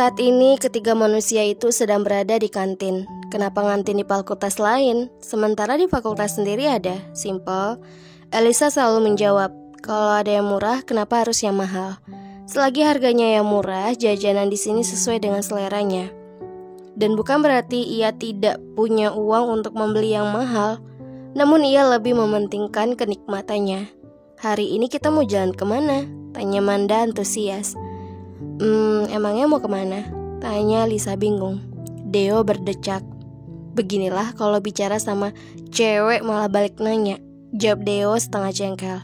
Saat ini ketiga manusia itu sedang berada di kantin. Kenapa ngantin di fakultas lain, sementara di fakultas sendiri ada? Simple. Elisa selalu menjawab, kalau ada yang murah, kenapa harus yang mahal? Selagi harganya yang murah, jajanan di sini sesuai dengan seleranya. Dan bukan berarti ia tidak punya uang untuk membeli yang mahal, namun ia lebih mementingkan kenikmatannya. Hari ini kita mau jalan kemana? Tanya Manda antusias. Emangnya mau kemana? Tanya Lisa bingung. Deo berdecak. Beginilah kalau bicara sama cewek malah balik nanya, jawab Deo setengah jengkel.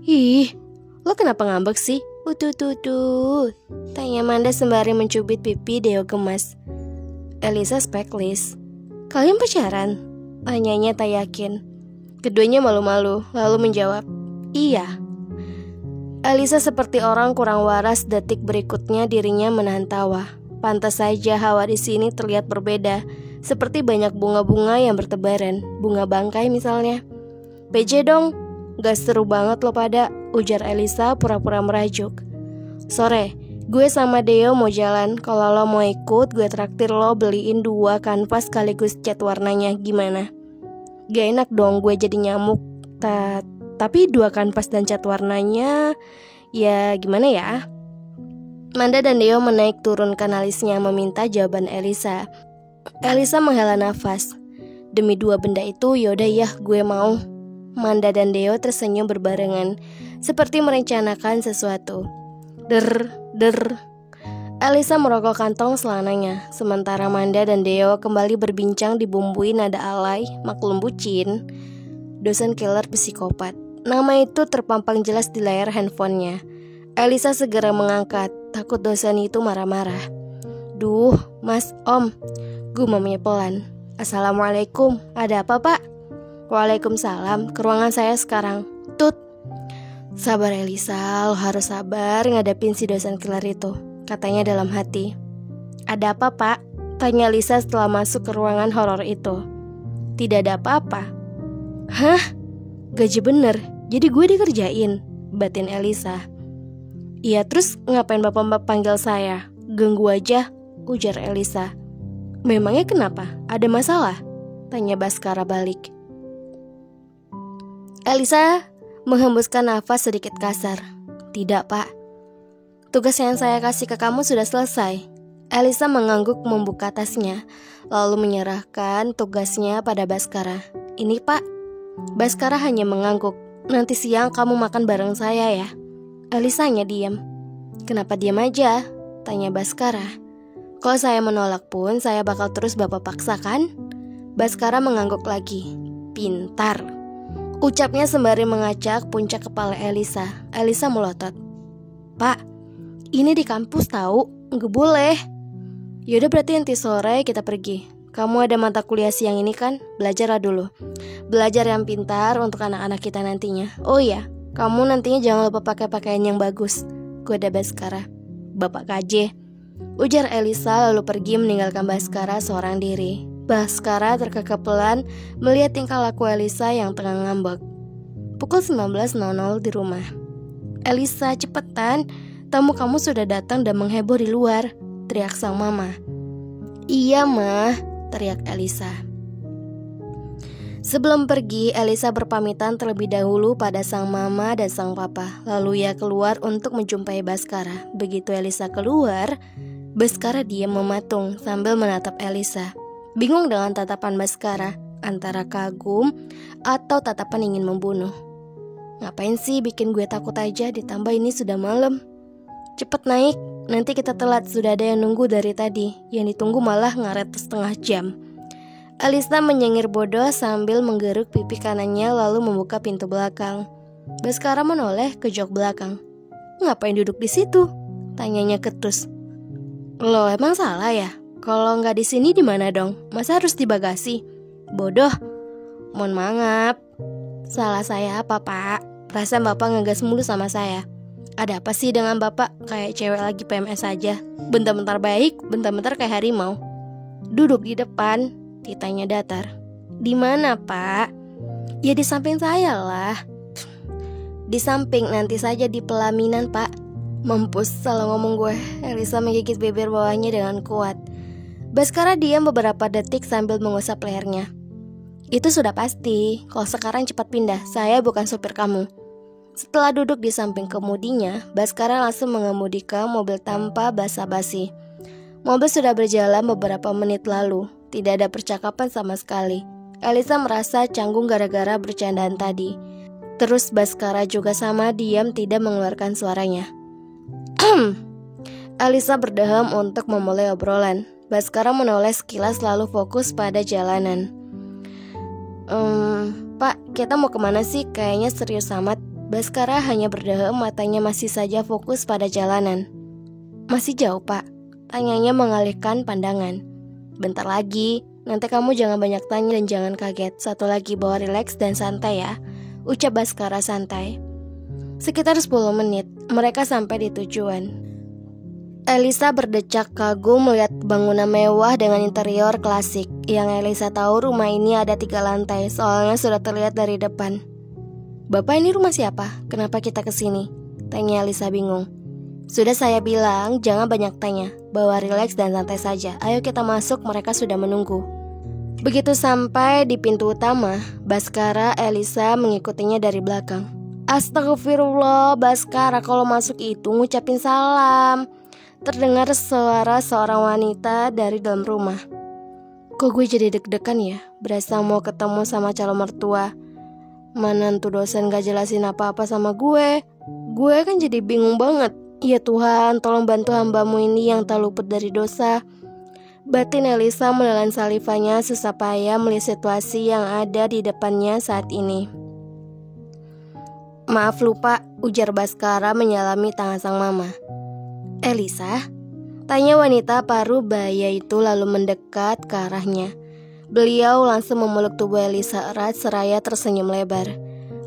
Ih, lo kenapa ngambek sih? Tuh, tanya Manda sembari mencubit pipi Deo gemas. Elisa speklis. Kalian pacaran? Tanyanya tak yakin. Keduanya malu-malu, lalu menjawab, iya. Elisa seperti orang kurang waras. Detik berikutnya dirinya menahan tawa. Pantas saja hawa di sini terlihat berbeda, seperti banyak bunga-bunga yang bertebaran, bunga bangkai misalnya. PJ dong, gak seru banget lo pada, ujar Elisa pura-pura merajuk. Sore, gue sama Deo mau jalan. Kalau lo mau ikut, gue traktir lo beliin 2 kanvas sekaligus cat warnanya, gimana? Gak enak dong gue jadi nyamuk. Tapi 2 kanvas dan cat warnanya, ya gimana ya? Manda dan Deo menaik turunkan alisnya meminta jawaban Elisa. Elisa menghela nafas. Demi 2 benda itu, yaudah ya gue mau. Manda dan Deo tersenyum berbarengan, seperti merencanakan sesuatu. Der. Elisa merokok kantong selananya, sementara Manda dan Deo kembali berbincang dibumbui nada alay, maklum bucin. Dosen killer psikopat. Nama itu terpampang jelas di layar handphonenya. Elisa segera mengangkat, takut dosen itu marah-marah. Duh, mas, om, gumamnya pelan. Assalamualaikum, ada apa pak? Waalaikumsalam, ke ruangan saya sekarang. Tut. Sabar Elisa, lo harus sabar ngadepin si dosen killer itu, katanya dalam hati. Ada apa pak? Tanya Lisa setelah masuk ke ruangan horor itu. Tidak ada apa-apa. Hah? Gaji bener, jadi gue dikerjain, batin Elisa. Iya, terus ngapain bapak panggil saya? Ganggu aja, ujar Elisa. Memangnya kenapa? Ada masalah? Tanya Baskara balik. Elisa menghembuskan nafas sedikit kasar. Tidak pak, tugas yang saya kasih ke kamu sudah selesai. Elisa mengangguk membuka tasnya, lalu menyerahkan tugasnya pada Baskara. Ini pak. Baskara hanya mengangguk. Nanti siang kamu makan bareng saya ya. Elisanya diam. Kenapa diam aja? Tanya Baskara. Kalau saya menolak pun saya bakal terus bapak paksakan. Baskara mengangguk lagi. Pintar, ucapnya sembari mengacak puncak kepala Elisa. Elisa melotot. Pak, ini di kampus tahu, nggak boleh. Yaudah berarti nanti sore kita pergi. Kamu ada mata kuliah siang ini kan? Belajarlah dulu. Belajar yang pintar untuk anak-anak kita nantinya. Oh iya, kamu nantinya jangan lupa pakai pakaian yang bagus. Goda Baskara. Bapak KJ, ujar Elisa lalu pergi meninggalkan Baskara seorang diri. Baskara terkekeh pelan melihat tingkah laku Elisa yang tengah ngambek. Pukul 19.00 di rumah. Elisa, cepetan, tamu kamu sudah datang dan mengheboh di luar, teriak sang mama. Iya mah, teriak Elisa. Sebelum pergi, Elisa berpamitan terlebih dahulu pada sang mama dan sang papa. Lalu ia keluar untuk menjumpai Baskara. Begitu Elisa keluar, Baskara diam mematung sambil menatap Elisa. Bingung dengan tatapan Baskara, antara kagum atau tatapan ingin membunuh. Ngapain sih bikin gue takut aja, ditambah ini sudah malam. Cepet naik, nanti kita telat, sudah ada yang nunggu dari tadi. Yang ditunggu malah ngaret setengah jam. Elisa menyengir bodoh sambil menggeruk pipi kanannya lalu membuka pintu belakang. Baskara menoleh ke jok belakang. Ngapain duduk di situ? Tanyanya ketus. Lo emang salah ya? Kalau nggak di sini di mana dong? Masa harus di bagasi? Bodoh. Mohon maaf. Salah saya apa pak? Perasaan bapak ngegas mulu sama saya. Ada apa sih dengan bapak? Kayak cewek lagi PMS aja. Bentar-bentar baik, bentar-bentar kayak harimau. Duduk di depan, ditanya datar. Di mana pak? Ya di samping saya lah. Di samping, nanti saja di pelaminan pak. Mampus, salah ngomong gue. Elisa menggigit bibir bawahnya dengan kuat. Baskara diam beberapa detik sambil mengusap lehernya. Itu sudah pasti. Kalau sekarang cepat pindah, saya bukan supir kamu. Setelah duduk di samping kemudinya, Baskara langsung mengemudikan mobil tanpa basa-basi. Mobil sudah berjalan beberapa menit lalu. Tidak ada percakapan sama sekali. Elisa merasa canggung gara-gara bercandaan tadi. Terus Baskara juga sama diam tidak mengeluarkan suaranya. Elisa berdeham untuk memulai obrolan. Baskara menoleh sekilas lalu fokus pada jalanan. Pak, kita mau kemana sih? Kayaknya serius amat. Baskara hanya berdeham, matanya masih saja fokus pada jalanan. Masih jauh, Pak? Tanyanya mengalihkan pandangan. Bentar lagi, nanti kamu jangan banyak tanya dan jangan kaget. Satu lagi, bawa rileks dan santai ya, ucap Baskara santai. Sekitar 10 menit, mereka sampai di tujuan. Elisa berdecak kagum melihat bangunan mewah dengan interior klasik. Yang Elisa tahu rumah ini ada 3 lantai, soalnya sudah terlihat dari depan. Bapak, ini rumah siapa? Kenapa kita kesini? Tanya Elisa bingung. Sudah saya bilang, jangan banyak tanya. Bawa rileks dan santai saja. Ayo kita masuk, mereka sudah menunggu. Begitu sampai di pintu utama, Baskara Elisa mengikutinya dari belakang. Astagfirullah, Baskara kalau masuk itu ngucapin salam. Terdengar suara seorang wanita dari dalam rumah. Kok gue jadi deg-degan ya? Berasa mau ketemu sama calon mertua. Menantu dosen gak jelasin apa-apa sama gue. Gue kan jadi bingung banget. Ya Tuhan, tolong bantu hambamu ini yang tak luput dari dosa. Batin Elisa menelan salivanya susah payah melihat situasi yang ada di depannya saat ini. Maaf lupa, ujar Baskara menyalami tangan sang mama. Elisa? Tanya wanita paruh baya itu lalu mendekat ke arahnya. Beliau langsung memeluk tubuh Elisa erat seraya tersenyum lebar.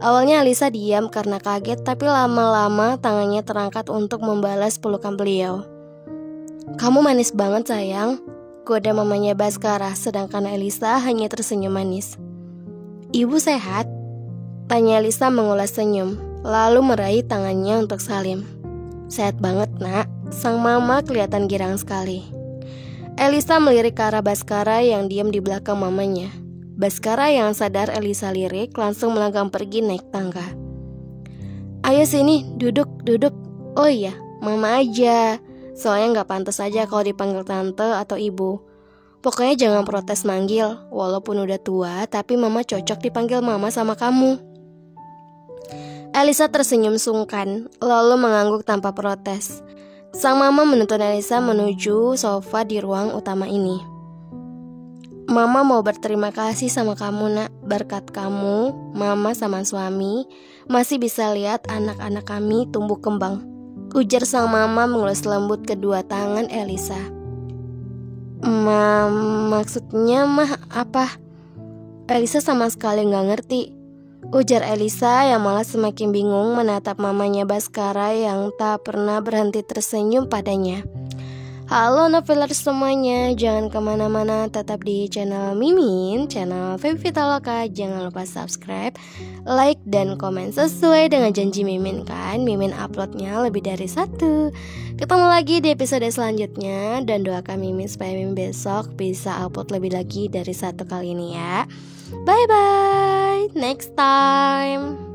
Awalnya Elisa diam karena kaget, tapi lama-lama tangannya terangkat untuk membalas pelukan beliau. Kamu manis banget sayang, goda mamanya Baskara, sedangkan Elisa hanya tersenyum manis. Ibu sehat? Tanya Elisa mengulas senyum, lalu meraih tangannya untuk salim. Sehat banget nak, sang mama kelihatan girang sekali. Elisa melirik ke arah Baskara yang diam di belakang mamanya. Baskara yang sadar Elisa lirik langsung melangkah pergi naik tangga. Ayo sini, duduk. Oh iya, mama aja. Soalnya gak pantas aja kalau dipanggil tante atau ibu. Pokoknya jangan protes manggil. Walaupun udah tua, tapi mama cocok dipanggil mama sama kamu. Elisa tersenyum sungkan, lalu mengangguk tanpa protes. Sang mama menuntun Elisa menuju sofa di ruang utama ini. Mama mau berterima kasih sama kamu nak. Berkat kamu, mama sama suami masih bisa lihat anak-anak kami tumbuh kembang, ujar sang mama mengelus lembut kedua tangan Elisa. Maksudnya mah apa? Elisa sama sekali gak ngerti, ujar Elisa yang malah semakin bingung menatap mamanya Baskara yang tak pernah berhenti tersenyum padanya. Halo novelers semuanya, jangan kemana-mana, tetap di channel Mimin, channel Feby Vitaloka. Jangan lupa subscribe, like, dan komen sesuai dengan janji Mimin kan. Mimin uploadnya lebih dari 1. Ketemu lagi di episode selanjutnya, dan doakan Mimin supaya Mimin besok bisa upload lebih lagi dari 1 kali ini ya. Bye bye, next time.